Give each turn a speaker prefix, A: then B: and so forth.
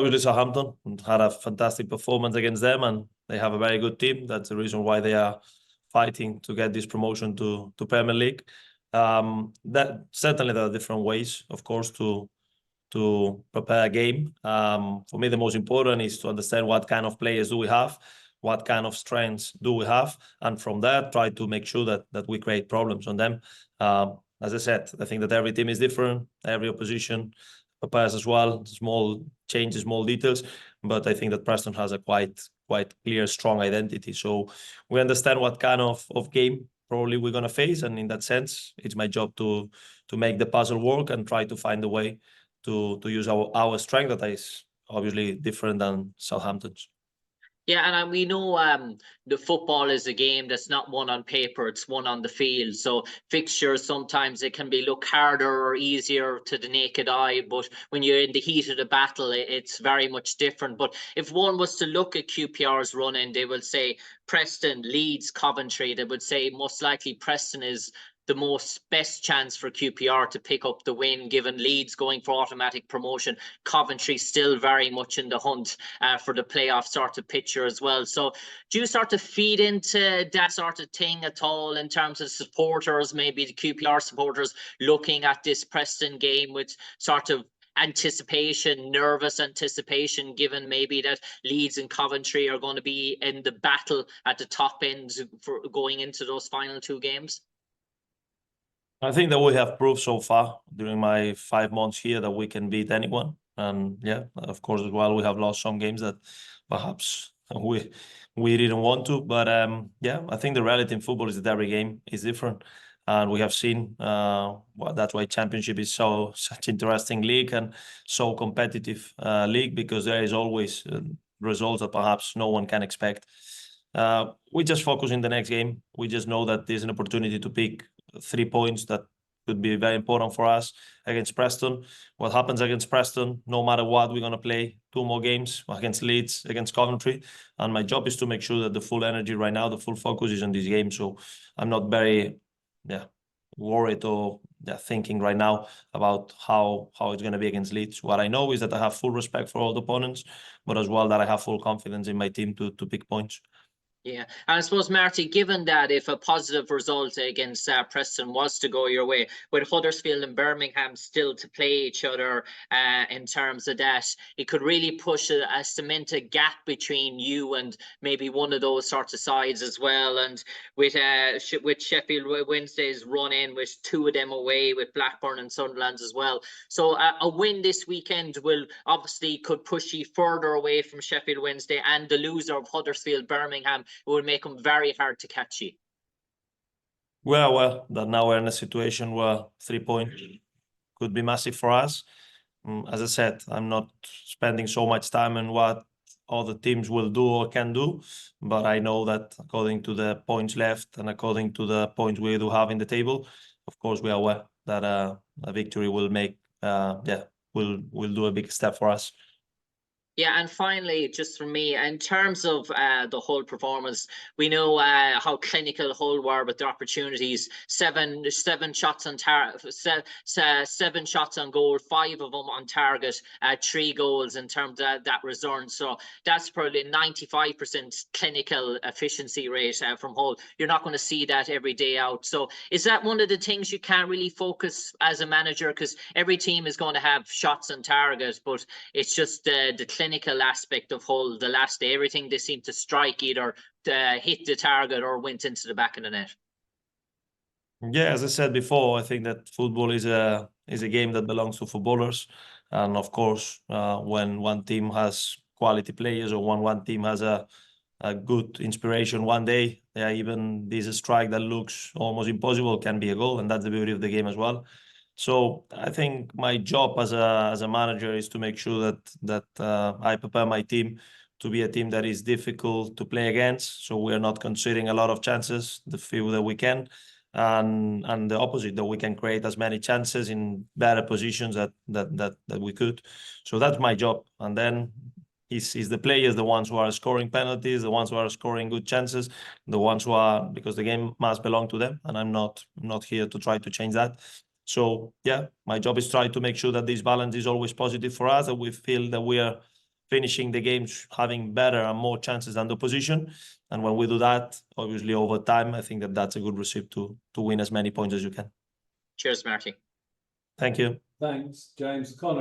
A: Obviously, Southampton had a fantastic performance against them, and they have a very good team. That's the reason why they are fighting to get this promotion to Premier League. That certainly there are different ways, of course, to prepare a game. For me, the most important is to understand what kind of players do we have, what kind of strengths do we have, and from there try to make sure that we create problems on them. As I said, I think that every team is different, every opposition prepares as well, small changes, small details, but I think that Preston has a quite clear, strong identity. So we understand what kind of game probably we're going to face, and in that sense, it's my job to make the puzzle work and try to find a way to use our strength that is obviously different than Southampton's.
B: Yeah, and we know the football is a game that's not won on paper, it's won on the field. So fixtures, sometimes it can be look harder or easier to the naked eye, but when you're in the heat of the battle, it's very much different. But if one was to look at QPR's run-in, they will say Preston, Leeds, Coventry. They would say most likely Preston is the best chance for QPR to pick up the win, given Leeds going for automatic promotion. Coventry still very much in the hunt for the playoff sort of picture as well. So do you start to feed into that sort of thing at all in terms of supporters, maybe the QPR supporters looking at this Preston game with sort of anticipation, nervous anticipation, given maybe that Leeds and Coventry are going to be in the battle at the top end for going into those final two games?
A: I think that we have proved so far during my 5 months here that we can beat anyone. And yeah, of course, as well, we have lost some games that perhaps we didn't want to. But yeah, I think the reality in football is that every game is different. And we have seen that's why Championship is such interesting league and so competitive league, because there is always results that perhaps no one can expect. We just focus in the next game. We just know that there's an opportunity to pick 3 points that could be very important for us against Preston. What happens against Preston, no matter what, we're going to play 2 more games against Leeds, against Coventry. And my job is to make sure that the full energy right now, the full focus is on this game. So I'm not very worried or thinking right now about how it's going to be against Leeds. What I know is that I have full respect for all the opponents, but as well that I have full confidence in my team to pick points.
B: Yeah, and I suppose, Marty, given that if a positive result against Preston was to go your way, with Huddersfield and Birmingham still to play each other in terms of that, it could really push a cement a gap between you and maybe one of those sorts of sides as well. And with Sheffield Wednesday's run in, with 2 of them away, with Blackburn and Sunderland as well. So a win this weekend will obviously could push you further away from Sheffield Wednesday, and the loser of Huddersfield Birmingham it would make them very hard to catch you.
A: Well, that now we're in a situation where 3 points could be massive for us. As I said, I'm not spending so much time on what other teams will do or can do, but I know that according to the points left and according to the points we do have in the table, of course, we are aware that a victory will make, will do a big step for us.
B: Yeah, and finally, just for me, in terms of the Hull performance, we know how clinical Hull were with the opportunities. Seven shots on target, 7 shots on goal, 5 of them on target, 3 goals in terms of that return. So that's probably 95% clinical efficiency rate from Hull. You're not going to see that every day out. So is that one of the things you can't really focus as a manager, because every team is going to have shots on target, but it's just the clinical aspect of Hull, the last day, everything they seem to strike either hit the target or went into the back of the net.
A: Yeah, as I said before, I think that football is a game that belongs to footballers, and of course, when one team has quality players or one team has a good inspiration one day, even this strike that looks almost impossible can be a goal, and that's the beauty of the game as well. So I think my job as a manager is to make sure that I prepare my team to be a team that is difficult to play against. So we are not considering a lot of chances, the few that we can, and the opposite, that we can create as many chances in better positions that we could. So that's my job. And then is the players, the ones who are scoring penalties, the ones who are scoring good chances, the ones who are, because the game must belong to them, and I'm not here to try to change that. So yeah, my job is try to make sure that this balance is always positive for us, that we feel that we are finishing the games, having better and more chances than the opposition. And when we do that, obviously over time, I think that that's a good recipe to win as many points as you can.
B: Cheers, Marty.
A: Thank you.
C: Thanks, James. Connor.